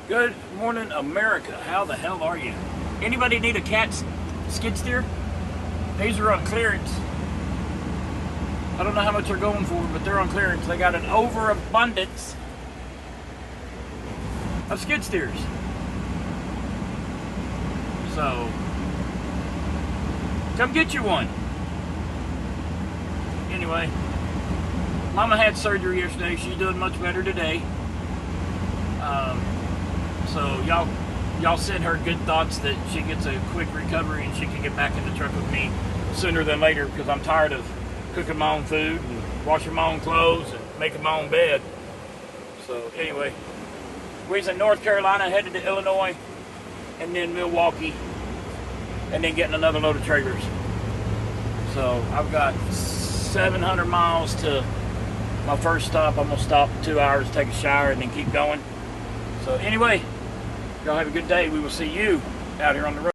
Good morning, America. How the hell are you? Anybody need a cat skid steer? These are on clearance. I don't know how much they're going for, but they're on clearance. They got an overabundance of skid steers. So, come get you one. Anyway, Mama had surgery yesterday. She's doing much better today. So y'all send her good thoughts that she gets a quick recovery and she can get back in the truck with me sooner than later, because I'm tired of cooking my own food and washing my own clothes and making my own bed. So anyway, we was in North Carolina, headed to Illinois, and then Milwaukee, and then getting another load of trailers. So I've got 700 miles to my first stop. I'm gonna stop 2 hours, take a shower, and then keep going. So anyway, y'all have a good day. We will see you out here on the road.